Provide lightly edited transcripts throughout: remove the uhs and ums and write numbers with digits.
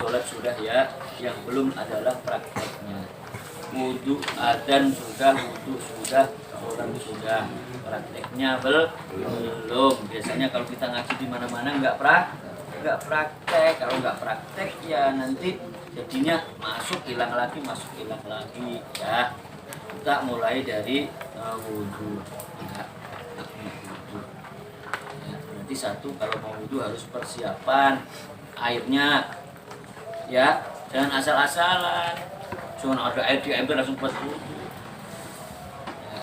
sholat sudah ya, yang belum adalah prakteknya. Wudu adzan sudah, wudu sudah, sholat sudah, prakteknya belum. Biasanya kalau kita ngaji di mana-mana nggak praktek. Kalau nggak praktek ya nanti jadinya masuk hilang lagi ya. Kita mulai dari wudu ya. Berarti satu, kalau mau wudu harus persiapan airnya ya, jangan asal-asalan cuma ada air di ember langsung buat wudu ya,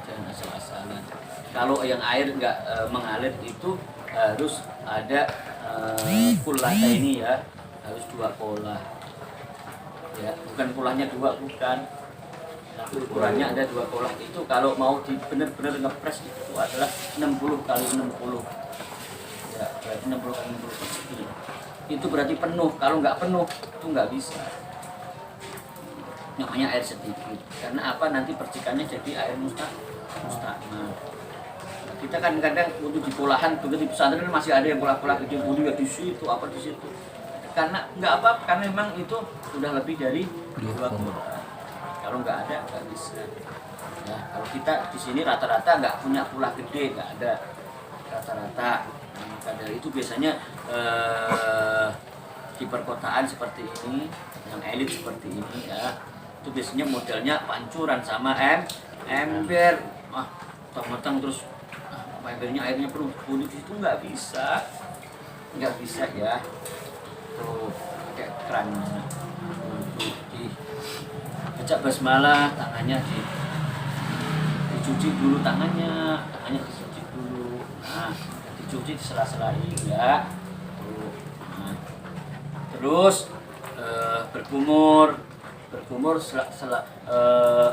jangan asal-asalan. Kalau yang air nggak mengalir itu harus ada kulata ini ya, harus 2 pola ya, bukan polanya 2, bukan, tapi ukurannya ada 2 pola. Itu kalau mau benar-benar ngepres itu adalah 60 kali 60 ya, berarti 60 kali 60 persegi. Itu berarti penuh. Kalau nggak penuh itu nggak bisa, namanya air sedikit. Karena apa, nanti percikannya jadi air mustakmal. Kita kan kadang wudu di polahan, begitu di pesantren masih ada yang pola-pola kecil, wudu ya di situ, apa di situ. Karena nggak apa, karena memang itu sudah lebih dari 2 pola. Kalau nggak ada nggak bisa. Ya, kalau kita di sini rata-rata nggak punya pola gede, nggak ada rata-rata. Maka dari itu biasanya di perkotaan seperti ini, yang elit seperti ini ya, itu biasanya modelnya pancuran sama ember. Tong-tong terus embernya airnya penuh, wudu di situ nggak bisa ya. Tuh pakai kerannya, baca basmalah, tangannya dicuci dulu, tangannya dicuci dulu. Nah, dicuci di sela-selain ya. Tuh. Nah, terus berkumur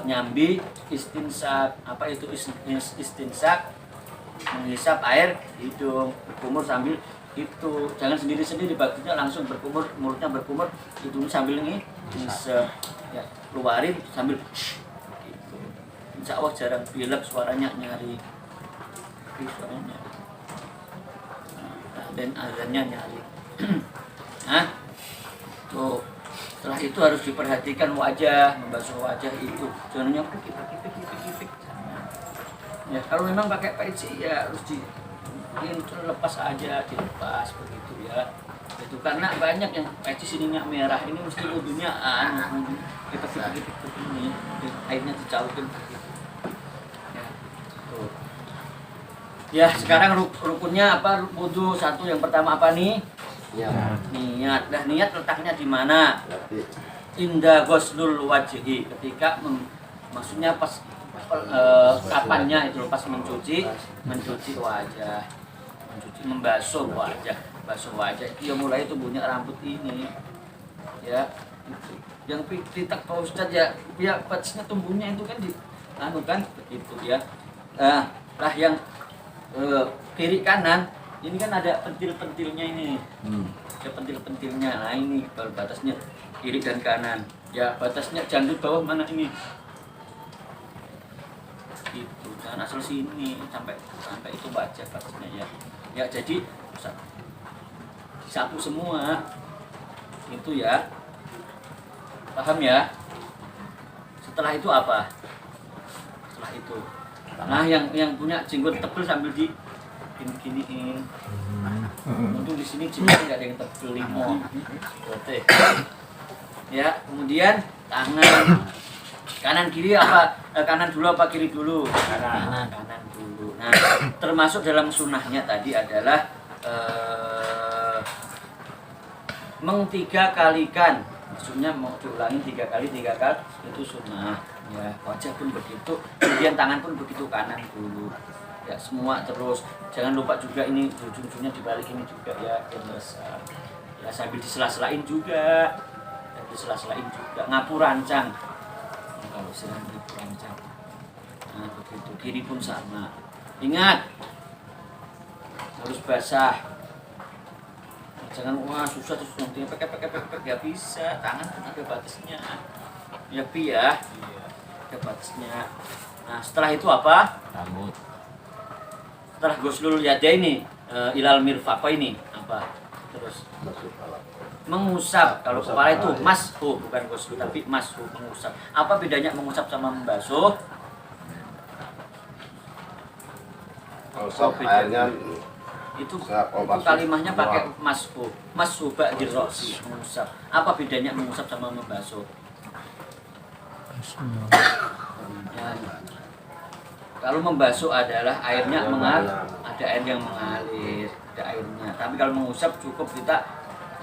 nyambi, istinsak. Apa itu istinsak? Menghisap air hidung, berkumur sambil itu, jangan sendiri-sendiri, bagusnya langsung berkumur, mulutnya berkumur, hidungnya sambil ngisep ya, keluarin sambil gitu. Insya Allah jarang pilek, suaranya nyari, dan azannya nyari. Nah, tuh setelah itu harus diperhatikan wajah, membasuh wajah itu, jangan yang pik. Ya, kalau memang pakai peci ya harus dilepas aja, dilepas begitu ya. Itu karena banyak yang peci sininya merah, ini mesti wudunya kita ini, airnya dicaukin begitu. Ya, tuh. Ya, sekarang rukunnya apa wudu? 1 yang pertama apa nih? Niat. Nah, niat letaknya di mana? Inda ghuslul wajhi, ketika maksudnya pas kapannya itu, pas mencuci wajah, membasuh wajah itu ya, mulai tumbuhnya rambut ini ya, itu yang titak Pak Ustadz ya batasnya tumbuhnya itu kan kan begitu ya. Lah yang kiri kanan ini kan ada pentil-pentilnya ini, ada pentil-pentilnya. Nah ini baru batasnya kiri dan kanan ya, batasnya janggut bawah mana ini itu, jangan asal sini sampai itu batasnya ya. Jadi disapu semua itu ya, paham ya. Setelah itu apa? Setelah itu, nah yang punya jenggot tebal sambil giniin. Untung di sini jenggot nggak ada yang tebal, ya. Kemudian kanan kiri apa? Kanan dulu apa kiri dulu? Kanan dulu. Nah, termasuk dalam sunnahnya tadi adalah meng-3 kalikan. Maksudnya mau diulangi 3 kali itu sunnah. Ya, wajah pun begitu, kemudian tangan pun begitu, kanan dulu. Ya, semua terus. Jangan lupa juga ini ujung-ujungnya dibalik ini juga ya, besar. Ya, sambil disela-selain juga. Ngapu rancang. Kalau sedang dirancang, nah begitu, kiri pun sama. Ingat, harus basah. Jangan susah terus nanti pakai nggak bisa. Tangan pun ada batasnya ya, ada batasnya. Nah setelah itu apa? Rambut. Setelah ghuslul yadaini ilal mirfaqaini apa? Terus mengusap. Kalau kepala itu mashu, bukan ghusl, tapi mashu, mengusap. Apa bedanya mengusap sama membasuh? Mengusap airnya itu kalimahnya pakai mashu ba'dir rosi, mengusap. Apa bedanya mengusap sama membasuh? Ya. Kalau membasuh adalah airnya mengalir, ada air yang mengalir, ada airnya. Tapi kalau mengusap cukup kita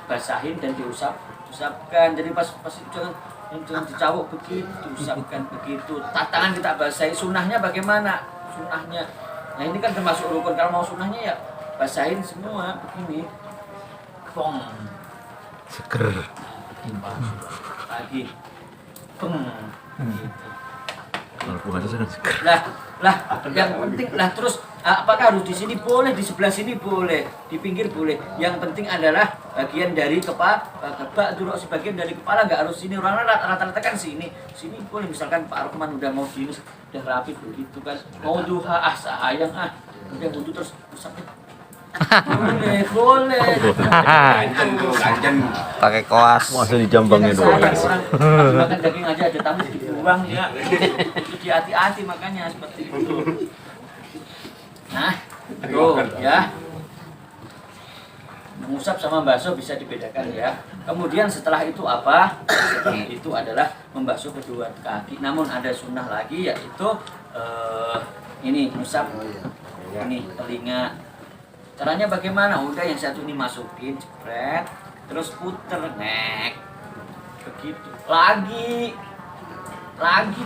basahin dan diusapkan. Jadi pas jangan dicawuk begitu, usapkan begitu. Tangan kita basahi. Sunnahnya bagaimana? Sunnahnya, nah ini kan termasuk rukun. Kalau mau sunnahnya ya basahin semua begini. Pong. Seger. Lagi. Peng. Gitu. Kalau puasa kan seger. Lah yang penting lah terus apakah harus di sini boleh, di sebelah sini boleh, di pinggir boleh. Yang penting adalah bagian dari kepala, sebagian dari kepala nggak harus sini. Orang rata-rata kan sini boleh. Misalkan Pak Rukman udah mau gini, udah rapi begitu kan, mau duha sayang udah wudhu terus usapnya. Boleh. Pakai koas. Masa dijambangnya doang. Orang makan daging aja ada tamu dibuang ya. Itu hati-hati makanya seperti itu. Nah, tuh ya. Mengusap sama membasuh bisa dibedakan ya. Kemudian setelah itu apa? Setelah itu adalah membasuh kedua kaki. Namun ada sunnah lagi yaitu ini mengusap ini telinga. Caranya bagaimana? Udah yang satu ini masukin, jepret, terus puter, nek, begitu. Lagi,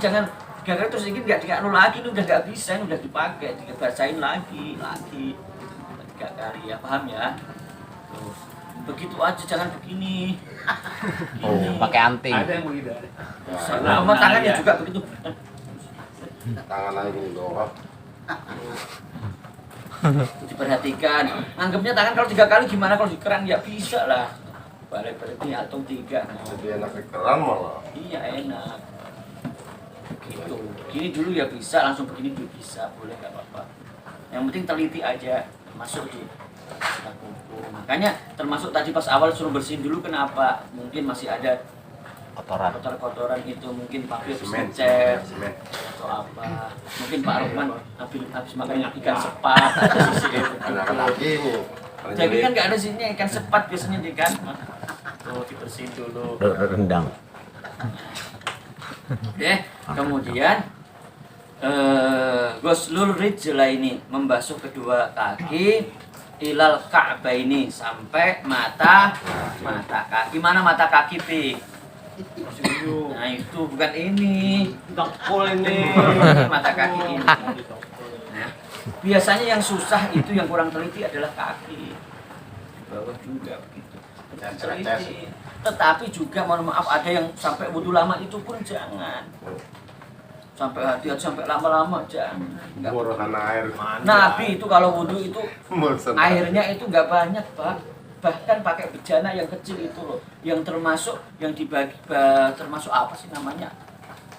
jangan gara-gara terus ini nggak dianu lagi, ini udah nggak bisa, ini udah dipakai, dibacain lagi, 3 kali ya, paham ya? Tuh. Begitu aja, jangan begini. Pakai anting. Ada yang begitu. Sama tangannya juga begitu. Tangan lagi doang. Diperhatikan, anggapnya tangan kalau 3 kali gimana kalau di keran ya bisa lah, balik-baliknya atau 3. Jadi enak di keran malah. Iya enak gitu. Gini dulu ya bisa, langsung begini dulu bisa, boleh nggak apa-apa. Yang penting teliti aja, masuk di kuku. Makanya termasuk tadi pas awal suruh bersihin dulu, kenapa? Mungkin masih ada kotoran itu, mungkin pakai ngecat atau apa. Mungkin Pak Rukman habis makan ikan sepat ada sisi itu. Jadi kan nggak ada sini ikan sepat biasanya di kan. Tuh dibersihin dulu. Rendang. Oke, kemudian ghuslul rijla ini membasuh kedua kaki ilal ka'bah ini sampai mata kaki. Mana mata kaki, Pi? Nah itu bukan ini, Dengkul ini. mata kaki ini. Nah, biasanya yang susah itu yang kurang teliti adalah kaki. Di bawah juga begitu. Teliti. Tetapi juga mohon maaf ada yang sampai wudhu lama itu pun jangan. Sampai hati-hati sampai lama-lama jangan. Borosan air. Nabi itu kalau wudhu itu airnya itu nggak banyak, Pak. Bahkan pakai bejana yang kecil itu loh, yang termasuk yang dibagi termasuk apa sih namanya,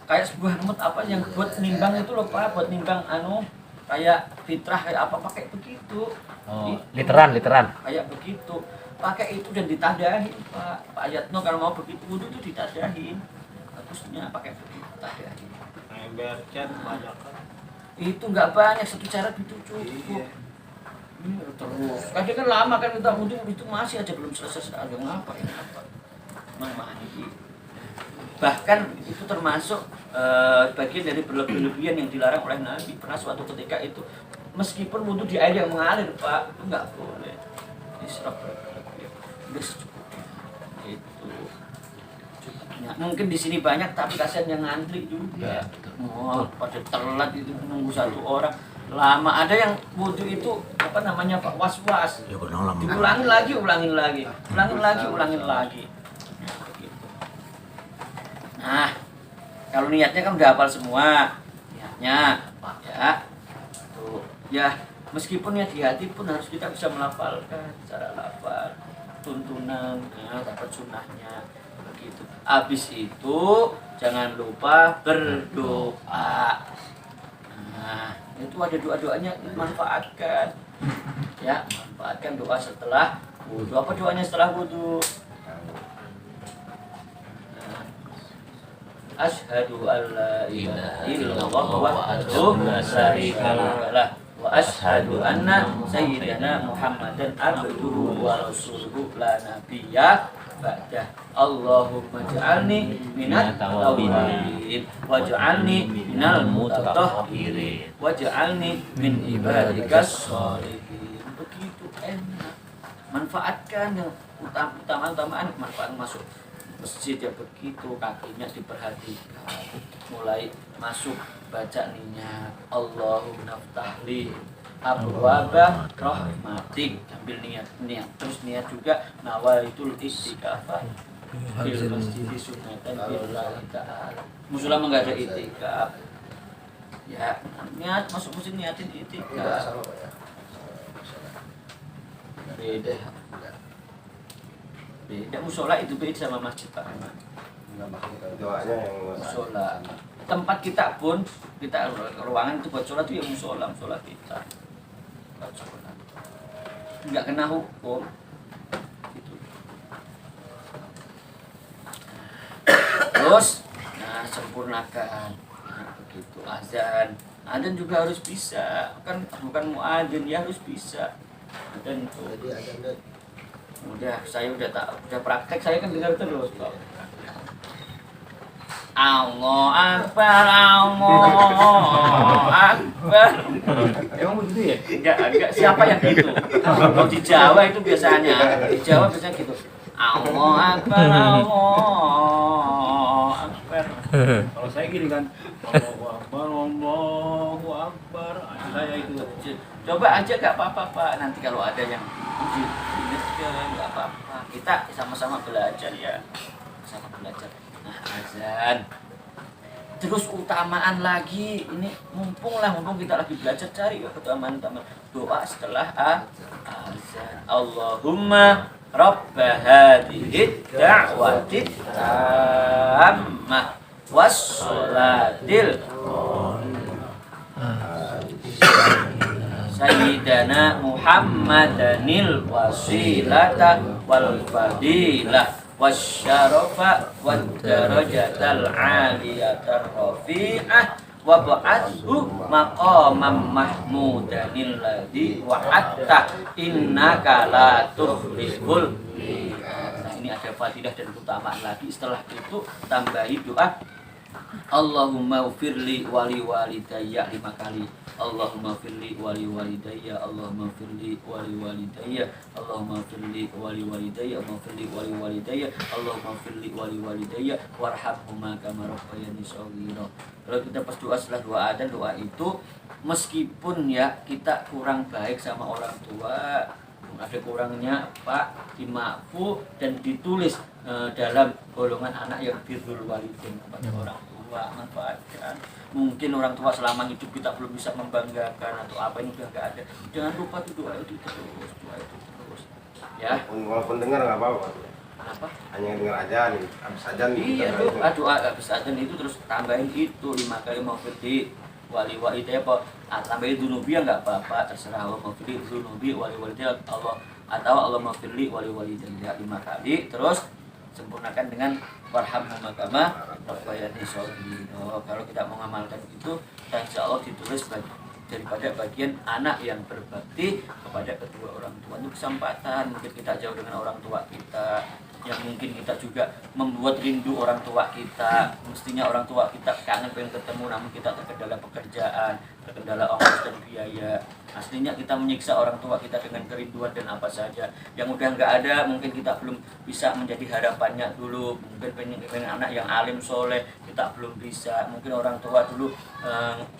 kayak sebuah mut apa yang buat nimbang itu loh Pak, buat nimbang kayak fitrah kayak apa, pakai begitu. Literan. Kayak begitu, pakai itu dan ditadahin Pak Yatno kalau mau begitu wudhu itu ditadahin, bagusnya pakai begitu tadahin. Itu nggak banyak, 1 cara itu cukup. Terus kadang kan lama kan kita wudhu itu masih aja belum selesai, ada ngapa ini apa mandi. Bahkan itu termasuk bagian dari berlebihan yang dilarang oleh Nabi. Pernah suatu ketika itu meskipun wudhu di air yang mengalir Pak, itu nggak boleh israf berlebihan, udah secukupnya itu cukupnya. Mungkin di sini banyak tapi kasihan yang ngantri juga, pada telat itu menunggu 1 orang lama. Ada yang wudhu itu apa namanya Pak, was-was, diulangin lagi ulangin lagi. Nah kalau niatnya kan udah hafal semua niatnya ya tuh ya, meskipun ya di hati pun harus kita bisa melafalkan secara lafal tuntunan ya, dapat sunnahnya begitu. Habis itu jangan lupa berdoa. Nah itu ada doa-doanya, manfaatkan ya, manfaatkan doa setelah wudhu. Apa doanya setelah wudhu? asyhadu an la ilaha illallah wahdahu la syarika lah wa asyhadu anna sayyidana Muhammadan abduhu wa rasuluhu la nabiyya ba'dah. Allahumma ja'alni minat tawabin waj'alni minal mutatahhirin waj'alni min ibadikas sholihin. Begitu enak. Manfaatkan yang utama-utamaan, manfaat masuk masjid ya begitu, kakinya diperhatikan, mulai masuk baca niat Allahumma ftahli abwaaba rahmatik, sambil niat terus niat juga nawaitul istighfar fil masjid sunnatan billahi ta'ala. Musola enggak ada itikaf ya, niat masuk masjid niatin itikaf beda. Musola itu beda sama masjid Pak Rahman. Doanya yang Musola tempat kita pun, kita ruangan itu buat sholat itu ya musola kita buat sholat, nggak kena hukum gitu. Terus sempurnakan begitu. Azan juga harus bisa, kan bukan muadzin ya, harus bisa. Dan itu udah saya udah praktek, saya kan dengar terus kok. Allah Akbar, Allah Akbar. Emang begitu ya? Enggak, siapa yang gitu? Kalau di Jawa itu biasanya, gitu. Allah Akbar, Allah Akbar. Kalau saya gini kan, Allahu Akbar, Allahu Akbar. Saya itu. Coba aja gak apa-apa Pak. Nanti kalau ada yang diingatkan gak apa-apa. Kita sama-sama belajar ya. Sama belajar. Nah, azan. Terus utamaan lagi, ini mumpung kita lagi belajar, cari keutamaan doa setelah azan. Allahumma rabba hadhihi da'wati tammah wassalatil Sayyidana Muhammadanil wasilata wal fadilah wasyarafa wad darajatal aliyatar rafi'ah wa ba'athu maqamam mahmudanil ladzi wa'atta innaka la tukhliful. Nah, ini ada fadilah dan keutamaan lagi. Setelah itu tambahi doa Allahumma ufirli wali walidayya 5 kali. Allahumma firli wali walidayya, Allahumma firli wali walidayya, Allahumma firli wali walidayya, Allahumma firli wali walidayya, Allahumma firli wali walidayya warhamhuma kama rabbayani shaghira. Kalau kita pas doa setelah doa adzan, doa itu meskipun ya kita kurang baik sama orang tua, ada kurangnya Pak, dimaafu dan ditulis dalam golongan anak yang birrul walidain kepada orang tua. Manfaatkan. Mungkin orang tua selama hidup kita belum bisa membanggakan atau apa, ini udah nggak ada. Jangan lupa tuh doa itu terus. Ya. walaupun dengar nggak apa-apa. Apa? Hanya dengar aja nih, habis aja nih. Iya tuh, doa habis adzan itu terus tambahin itu 5 kali maufiti wali walidayya apa? Tambahin dunubi ya nggak apa-apa, terserah. Allah maufiti dunubi wali walidayya Allah, atau Allah maufirli wali walidayya 5 kali. Terus sempurnakan dengan warhamhuma kama rabbayani shaghira. Kalau kita mengamalkan itu, insya Allah ditulis daripada bagian anak yang berbakti kepada kedua orang tua. Itu kesempatan, mungkin kita jauh dengan orang tua kita, yang mungkin kita juga membuat rindu orang tua kita. Mestinya orang tua kita kangen pengen ketemu, namun kita terkendala pekerjaan, terkendala ongkos dan biaya. Aslinya kita menyiksa orang tua kita dengan kerinduan dan apa saja yang udah nggak ada. Mungkin kita belum bisa menjadi harapannya dulu. Mungkin pengen anak yang alim soleh, kita belum bisa. Mungkin orang tua dulu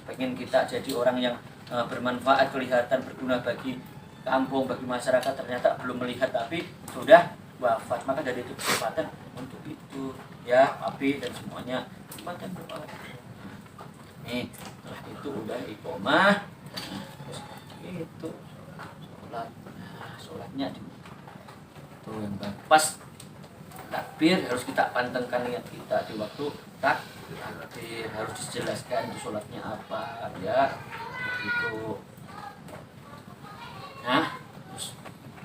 pengen kita jadi orang yang bermanfaat, kelihatan berguna bagi kampung, bagi masyarakat, ternyata belum melihat tapi sudah wafat. Maka dari itu kesempatan untuk itu ya Papi dan semuanya, kesempatan berdoa. Nih setelah itu udah iqomah, terus itu sholat. Nah, sholatnya itu yang pas takbir harus kita pantengkan niat kita di waktu takbir, harus dijelaskan itu sholatnya apa ya itu. Nah terus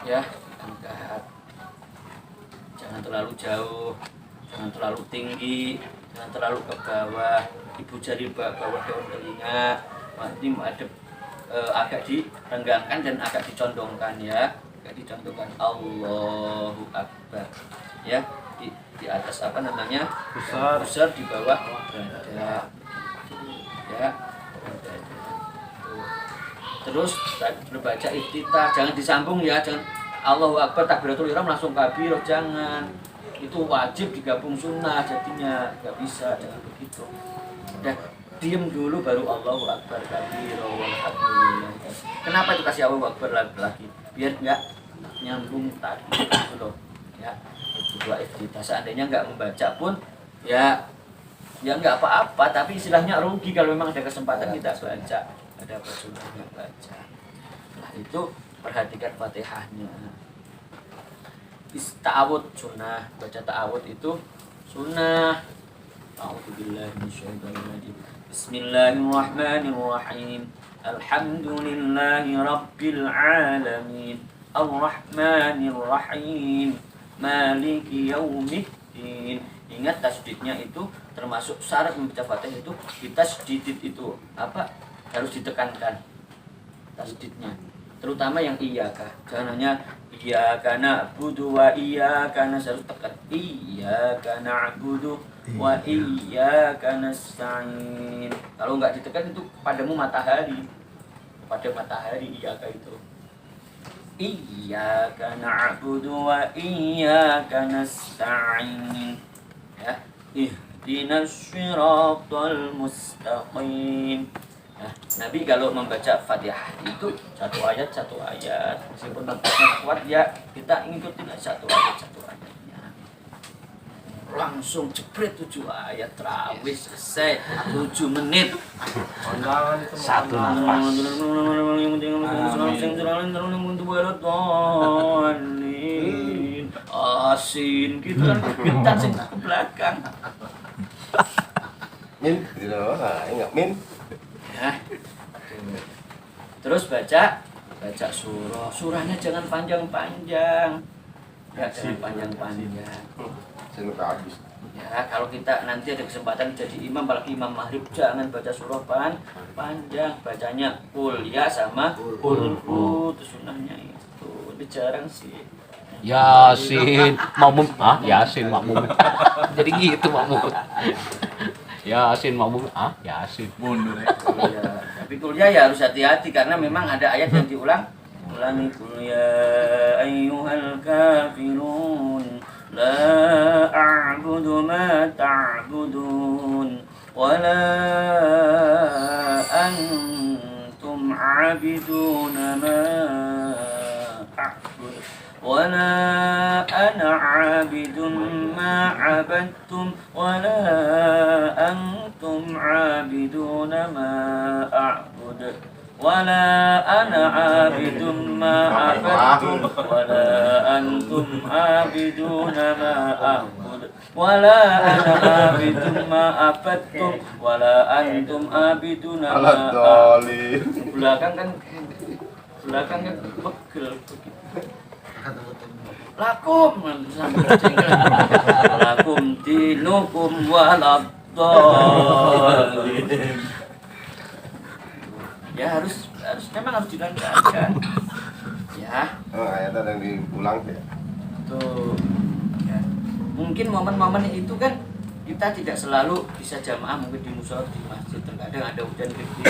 ya angkat, jangan terlalu jauh jangan terlalu tinggi, jangan terlalu ke bawah. Ibu jari bawah daun telinga, nanti ada agak direnggangkan dan agak dicondongkan ya, agak dicondongkan. Allahu Akbar ya, di atas apa namanya pusar, di bawah dada ya. Terus berbaca iftitah, jangan disambung ya, jangan Allahu Akbar takbiratul ihram langsung kabir, jangan. Itu wajib digabung sunnah jadinya, nggak bisa, jangan begitu. Udah diem dulu baru Allahu Akbar kabir, alhamdulillah. Kenapa itu kasih Allahu Akbar lagi? Biar nggak nyambung tadi gitu loh ya. Itu dua iftitah, seandainya nggak membaca pun ya nggak apa-apa, tapi istilahnya rugi kalau memang ada kesempatan kita baca, ada sunnahnya baca. Nah itu perhatikan Fatihahnya. Ta'awud sunnah, baca ta'awud itu sunnah. A'udzubillahi minasyaitonirrajim. Bismillahirrahmanirrahim. Alhamdulillahi rabbil alamin. Ar-Rahmanir-Rahim. Maliki yaumiddin. Ingat tasdidnya itu termasuk syarat membaca Fatihah itu, ditasdidit itu apa? Harus ditekankan tasdidnya. Terutama yang iyyaka. Jangan hanya iyyaka na'budu wa iyyaka nasta'in, tekan iyyaka na'budu wa iyyaka nasta'in. Kalau enggak ditekan itu padamu matahari. Pada matahari iyyaka itu. Iyyaka na'budu wa iyyaka nasta'in. Ya, ihdinas shiratal mustaqim. Nah, Nabi kalau membaca Fatihah itu satu ayat meskipun tempatnya kuat ya kita ngikutin satu ayatnya, langsung jebret 7 ayat terawih selesai 7 menit. Satu nafas. Asin gitu kan kita ke belakang. Min, gitu loh, enggak min. Ya. Terus baca surahnya jangan panjang-panjang ya, jangan panjang-panjang Sampai habis. ya. Kalau kita nanti ada kesempatan jadi imam, apalagi imam maghrib, jangan baca surah panjang, bacanya kul ya sama kul itu sunnahnya itu. Ini jarang sih. Yasin makmum, Yasin makmum. Jadi gitu makmum. Yasin makmum, Yasin mundur. Ya. Tapi kuliah ya harus hati-hati karena memang ada ayat yang ulangi kul ya ayyuhal kafirun la a'budu ma ta'budun wa la antum 'abiduna ma a'budu wala ana 'abidun ma 'abadtum wala antum 'abiduna ma a'bud wala ana 'abidun ma 'abadtum wala antum 'abiduna ma a'bud wala ana 'abidun ma 'abadtum wala antum 'abiduna ma a'bud. Belakang kan pegel begitu. Lakum dinukum waladdallin. Ya harus memang harus dilancarkan. Ya. Ayatnya yang diulang ya. Tuh. Ya. Mungkin momen-momen itu kan kita tidak selalu bisa jamaah, mungkin di musola, di masjid, terkadang ada hujan gede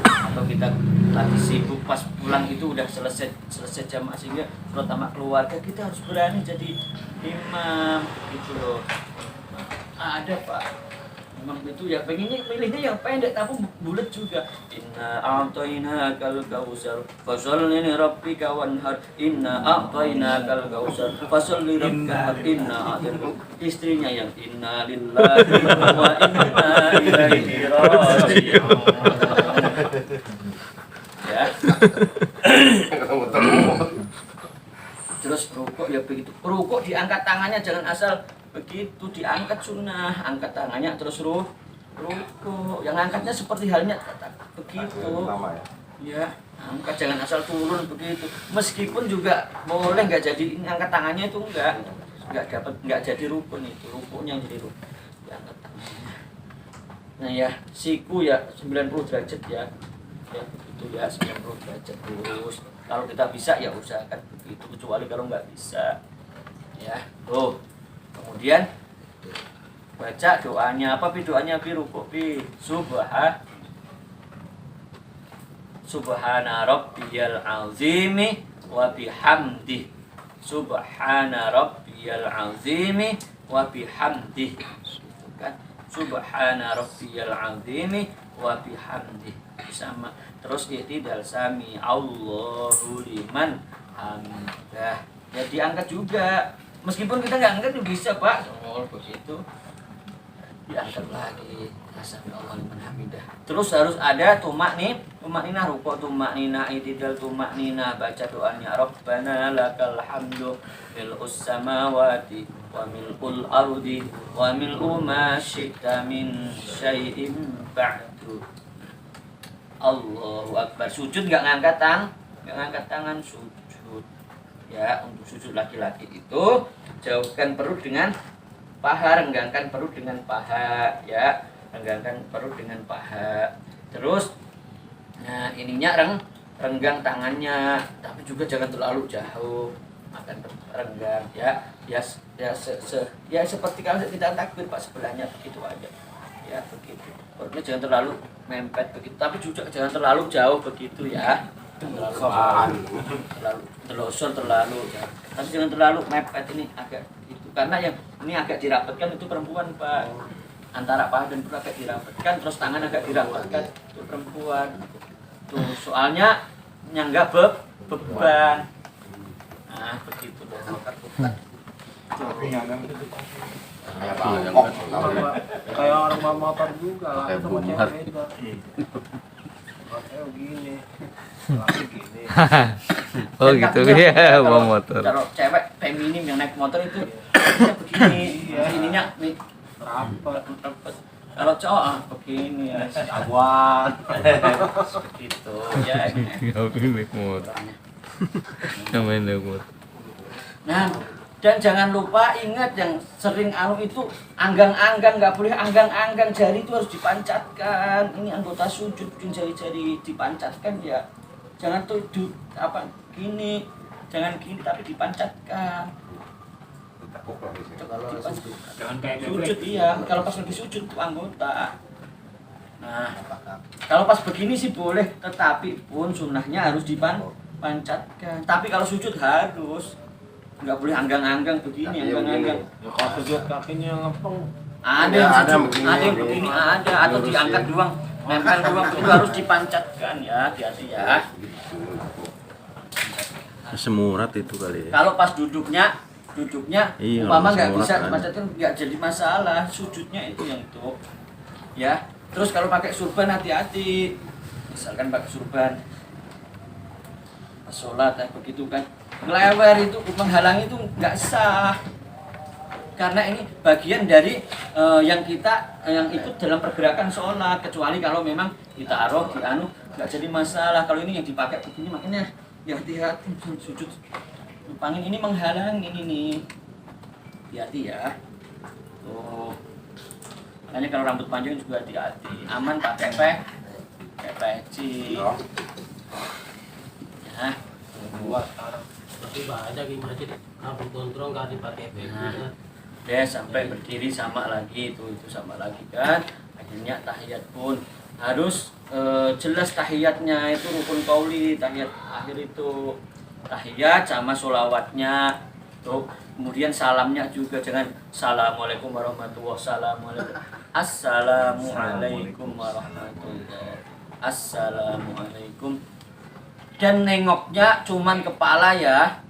atau kita lagi sibuk, pas pulang itu udah selesai jamaah sehingga terutama keluarga kita harus berani jadi imam gitu loh. Ada Pak imam itu ya pengennya pilihnya yang pendek tapi bulat juga. Inna a'tainakal kautsar fasholli li rabbika wanhar. Inna a'tainakal kautsar fasholli li rabbika inna a'tainakal. Istrinya yang inna lillahi wa inna ilaihi raji'un. Ya. Terus rukuk ya begitu. Rukuk diangkat tangannya jangan asal begitu, diangkat sunnah, angkat tangannya terus rukuk. Yang angkatnya seperti halnya begitu. Ya, angkat jangan asal turun begitu. Meskipun juga boleh nggak jadi angkat tangannya itu enggak. nggak jadi rukun itu, rukunnya yang jadi rukun. Diangkat tangannya. Nah ya, siku ya 90 derajat ya. Ya begitu ya, 90 derajat terus. Kalau kita bisa ya usahakan begitu, kecuali kalau nggak bisa. Ya, tuh. Kemudian baca doanya apa? Doanya rukuk Subhana rabbiyal azimi wa bihamdih. Subhana rabbiyal azimi wa bihamdih. Kan? Subhana rabbiyal azimi wa bihamdih. Sama. Terus i'tidal sami Allahu liman hamidah. Ya diangkat juga. Meskipun kita nggak angkat juga bisa, Pak. Oh, begitu. Diangkat lagi. Sami Allahu liman hamidah. Terus harus ada tumakninah, rukuk tumakninah, i'tidal tumakninah, baca doanya Rabbana lakal hamdu mil'us samawati wa mil'ul ardi wa mil'u ma syi'ta min syai'in ba'du. Allahu Akbar. Sujud nggak ngangkat tangan, sujud. Ya, untuk sujud laki-laki itu jauhkan perut dengan paha, renggangkan perut dengan paha, ya. Renggangkan perut dengan paha. Terus nah ininya renggang tangannya, tapi juga jangan terlalu jauh. Makan renggang ya. Ya seperti kalau kita takbir Pak, sebelahnya begitu aja. Ya, begitu. Perutnya jangan terlalu mempet begitu, tapi juga jangan terlalu jauh begitu ya. Terlalu telosor terlalu jauh. Tapi jangan terlalu mepet, ini agak itu. Karena yang ini agak dirapatkan itu perempuan, Pak. Antara paha dan perut agak dirapatkan, terus tangan agak dirapatkan itu perempuan. Tuh, soalnya nyangga beban. Nah, begitu dong, putar. Kayak orang bawa motor juga lah, sama cewek juga. Gini. Oh gitu ya, bawa motor. Kalau cewek feminim yang naik motor itu begini, ininya rapat. Kalau cowok begini ya, awan. Begitu ya. Ngapain naik motor? Ngapain naik motor? Nah, dan jangan lupa ingat yang sering itu anggang-anggang, nggak boleh anggang-anggang, jari itu harus dipancatkan. Ini anggota sujud, jari-jari dipancatkan ya. Jangan tuh gini, jangan gini tapi dipancatkan. Jangan kayak Sujud iya, kalau pas lagi sujud itu anggota. Nah, kalau pas begini sih boleh, tetapi pun sunnahnya harus dipancatkan. Tapi kalau sujud harus. Nggak boleh anggang-anggang begini, anggang-anggang. ya kalau sujud kakinya ngepeng. Ada yang begini ada, atau diangkat doang, nempel doang, itu harus dipancatkan ya, hati-hati ya. Semurat itu kali ya. Kalau pas duduknya Iya, umpama nggak semurat bisa kan. dipancatkan, nggak jadi masalah, sujudnya itu yang itu. Ya, terus kalau pakai surban hati-hati. Misalkan pakai surban pas sholat begitu kan. Ngelewer itu menghalangi itu nggak sah, karena ini bagian dari yang ikut dalam pergerakan sholat, kecuali kalau memang ditaruh di nggak jadi masalah. Kalau ini yang dipakai begini makanya ya hati-hati, sujud pangin ini menghalangi ini, hati-hati ya. Tuh, makanya kalau rambut panjang juga hati-hati, aman pakai peci ya. Buat tapi banyak di masjid rambut gondrong nggak dipakai Nah, deh sampai berdiri sama lagi itu sama lagi kan. Akhirnya tahiyat pun harus jelas tahiyatnya itu rukun qauli, tahiyat akhir itu tahiyat sama sholawatnya tuh. Kemudian salamnya juga jangan assalamualaikum warahmatullahi wabarakatuh, assalamualaikum warahmatullahi, assalamualaikum. Dan nengoknya cuman kepala ya,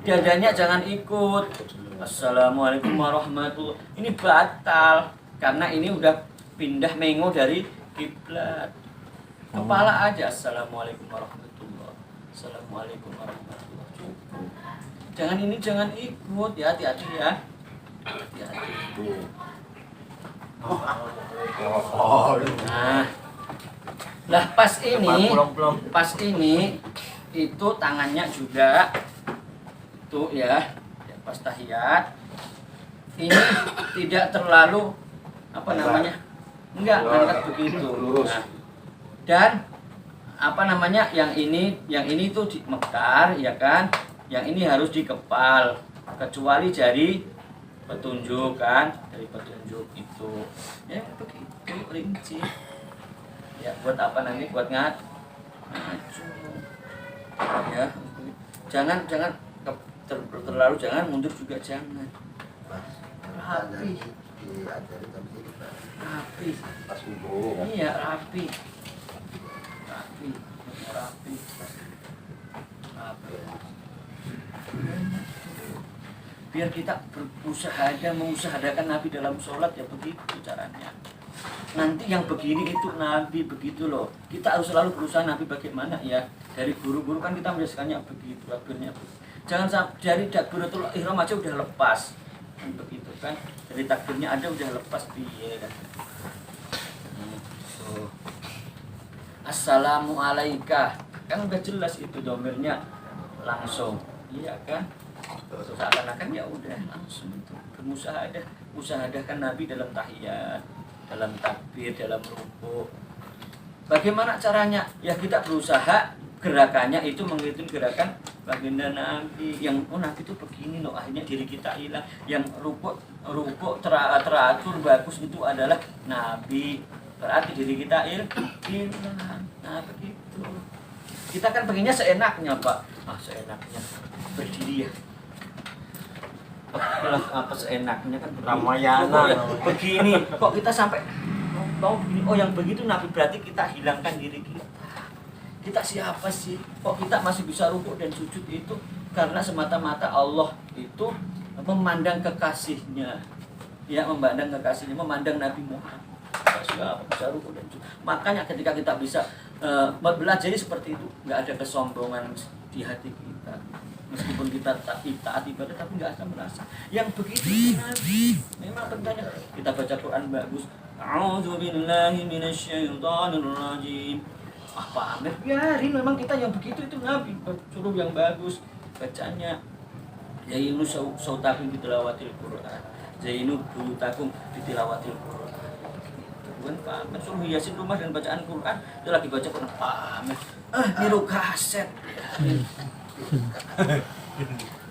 dadanya jangan ikut. Assalamualaikum warahmatullahi. Ini batal karena ini udah pindah mengo dari kiblat. Kepala aja assalamualaikum warahmatullahi, assalamualaikum warahmatullahi. Cukup. Jangan ikut ya, hati-hati ya. Hati-hati. Nah, lah pas ini itu tangannya juga tuh ya, pas tahiyat ini tidak terlalu apa namanya, enggak angkat begitu. Nah, dan apa namanya, yang ini itu di mekar ya kan, yang ini harus dikepal kecuali jari petunjuk kan, dari petunjuk itu ya begitu rinci ya. Buat apa nanti, buat ngacu ya. Jangan terlalu, jangan mundur juga, jangan rapi Pas hubungnya kan. iya, rapi rapi. Biar kita mengusahakan Nabi dalam sholat ya begitu caranya. Nanti yang begini itu Nabi begitu loh. Kita harus selalu berusaha Nabi bagaimana ya. Dari guru-guru kan kita menjelaskannya begitu, akhirnya begitu. Jangan sampai dari takbiratul ihram aja udah lepas. Kan begitu kan. Dari takbirnya ada udah lepas piye kan. Assalamu alaika. Kan udah jelas itu domirnya langsung. Iya kan? Seakan-akan ya udah langsung itu usahakan Nabi dalam tahiyat, dalam takbir, dalam rukuk. Bagaimana caranya? Ya kita berusaha gerakannya itu mengikuti gerakan baginda Nabi. Yang Nabi itu begini loh, akhirnya diri kita hilang. Yang rukuk teratur bagus itu adalah Nabi. Berarti diri kita hilang. Nah begitu. Kita kan pengennya seenaknya Pak. Seenaknya berdiri ya. Apa seenaknya kan Ramayana. begini. Kok kita sampai tahu begini? Oh yang begitu Nabi, berarti kita hilangkan diri kita. Kita siapa sih? Kok kita masih bisa rukuk dan sujud itu karena semata-mata Allah itu memandang kekasihnya. Ya, memandang kekasihnya, memandang Nabi Muhammad. Siapa bisa rukuk dan sujud. Makanya ketika kita bisa belajar seperti itu, nggak ada kesombongan di hati kita. Meskipun kita taat ibadah tapi nggak akan merasa yang begitu Nabi. Memang pentingnya kita baca Quran bagus. A'udzubillahi minasyaitonirrajim. Pak Amir biarin, memang kita yang begitu itu Nabi, suruh yang bagus bacanya. Zainu sautakum bitilawatil Quran. Zainu buyutakum bitilawatil Quran. Bukan Pak Amir suruh hiasin rumah dan bacaan Quran. Dia lagi baca Quran, Pak Amir niru kaset.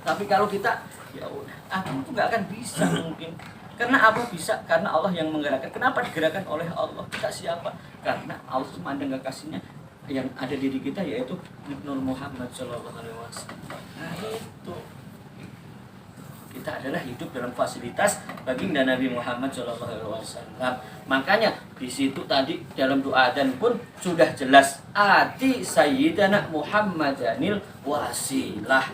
Tapi kalau kita ya udah, itu nggak akan bisa mungkin. Karena apa bisa? Karena Allah yang menggerakkan. Kenapa digerakkan oleh Allah? Kita siapa? Karena Allah memandang kekasihnya yang ada di diri kita, yaitu Nur Muhammad Shallallahu Alaihi Wasallam. Nah itu kita adalah hidup dalam fasilitas baginda Nabi Muhammad Shallallahu Alaihi Wasallam. Makanya di situ tadi dalam doa dan pun sudah jelas ati Sayyidana Muhammadanil wasilah.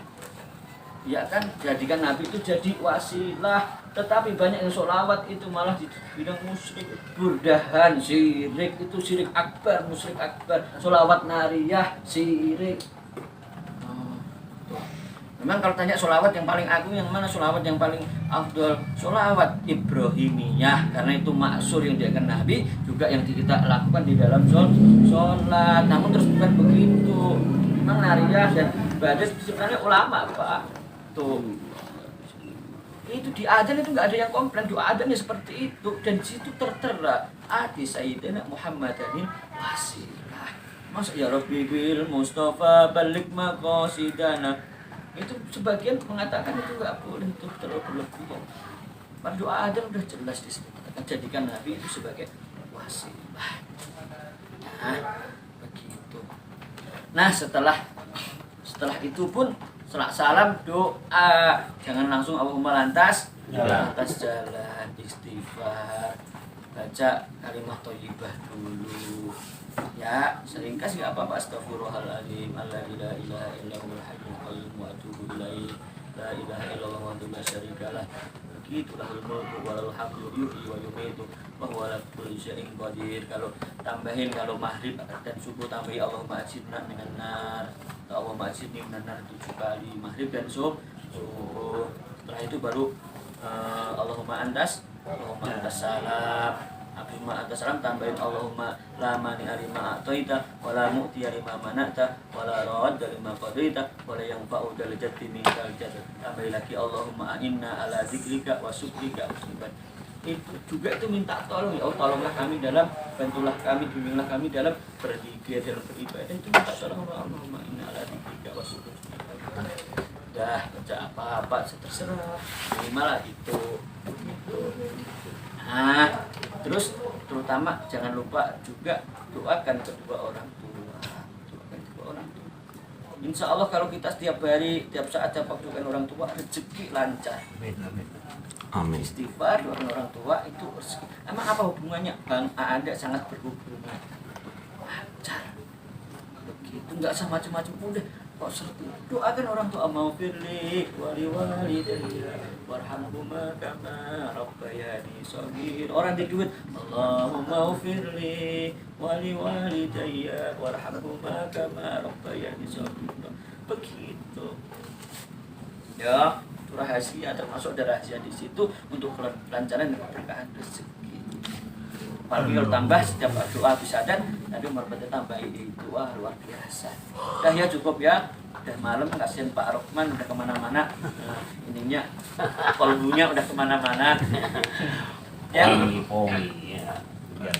Ya kan, jadikan Nabi itu jadi wasilah. Tetapi banyak yang sholawat itu malah dibilang musyrik, burdahan, syirik, itu syirik akbar, musyrik akbar. Sholawat nariyah, syirik. Memang kalau tanya sholawat yang paling agung yang mana, sholawat yang paling afdol, sholawat Ibrahimiyah, karena itu maksur yang diakan Nabi, juga yang kita lakukan di dalam sholat. Namun terus bukan begitu. Memang nariyah dan ibadah sebenarnya ulama Pak. Tuh. Itu di adzan itu nggak ada yang komplain, doa adzannya seperti itu, dan di situ tertera ati Sayyidina Muhammadanil wasilah. Masa ya Rabbi bil Mustafa balik maqasidana. Itu sebagian mengatakan itu nggak boleh, itu terlalu berlebihan. Pada doa adzan udah jelas disebutkan, jadikan Nabi itu sebagai wasilah. Nah, begitu. Nah, setelah itu pun setelah salam doa, jangan langsung Allahumma lantas lantas jalan, istighfar, baca kalimat thayyibah dulu ya, seringkas nggak apa-apa. Astaghfirullahaladzim, la ilaha illallah hayyul qayyum wa atubu ilaih, la ilaha illallah wa la syarikalah, begitu lahul mulku wa lahul hamdu yuhyi wa yumiitu wa huwa ala kulli syai'in qadir. Kalau tambahin, kalau maghrib dan subuh tambahi Allahumma ajirna minan nar, Allahumma ajirni minan nar 7 kali maghrib dan subuh. Setelah itu baru Allahumma antas salam, Abimma atas salam tambahin Allahumma la mani alima a'taita wa la mu'tiya lima mana'ta wa la radda lima qadaita wa la yanfa'u dzal jaddi minkal jadd. Tambahin lagi Allahumma inna ala dzikrika wa syukrika usnibat. Itu juga itu minta tolong ya Allah, tolonglah kami dalam, bantulah kami, bimbinglah kami dalam berzikir, dalam beribadah. Itu minta tolong Allahumma inna ala dzikrika wa syukrika. Dah baca apa-apa terserah, minimal lah itu gitu. Nah, terus terutama jangan lupa juga doakan kedua orang tua. Doakan kedua orang tua. Insya Allah kalau kita setiap hari, tiap saat doakan orang tua, rezeki lancar. Amin. Istighfar doakan orang tua itu rezeki. Emang apa hubungannya? Bang ada sangat berhubungan. Lancar. Begitu nggak sama macam-macam udah. Kok seperti doakan orang tua mau firli wali walidayya warhamhuma kama rabbayani shaghir. Orang di duit Allahumma firli wali walidayya warhamhuma kama rabbayani shaghir. Begitu. Ya, itu rahasia, termasuk ada rahasia di situ untuk kelancaran dan keberkahan rezeki. Apalagi kalau tambah setiap doa bisa dan Nabi Muhammad tambah doa luar biasa. Dah ya cukup ya. Udah malam, kasihan Pak Rokman udah kemana-mana. Ininya kolbunya udah kemana-mana. Ya.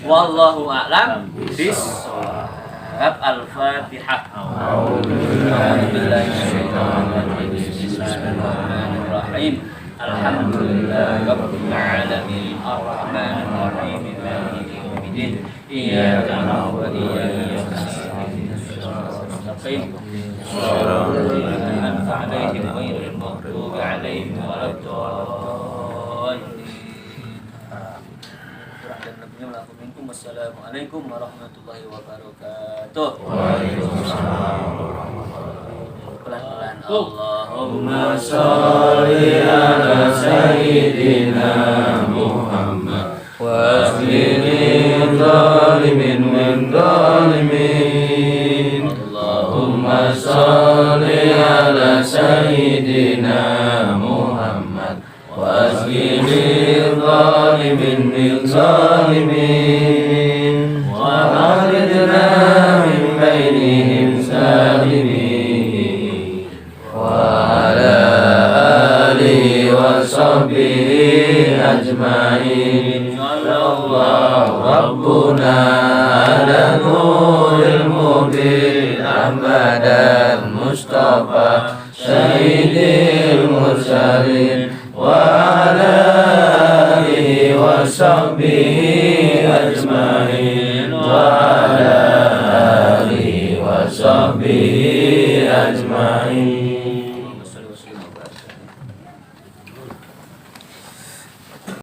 Wallahu a'lam bishawab. Al-Fatihah. Bismillahirrahmanirrahim. Alhamdulillahi rabbil alamin arrahmanir rahim maliki yaumiddin iyyaka na'budu wa iyyaka nasta'in an'amta 'alaihim ghairil maghdubi 'alaihim waladdallin. Wassalamualaikum warahmatullahi wabarakatuh. Pelan-pelan. Allahumma sholli ala sayyidina Muhammad wasbir zalimin min zalimin. Allahumma sholli ala sayyidina Muhammad wasbir zalimin min zalimin wa akhrijna min bainihim salimin. Sahbihi ajma'in. Sallallahu Rabbuna ala nuril mubin Ahmadan Mustafa Sayyidil Mursalin wa ala alihi wa sahbihi ajma'in wa ala alihi wa sahbihi ajma'in.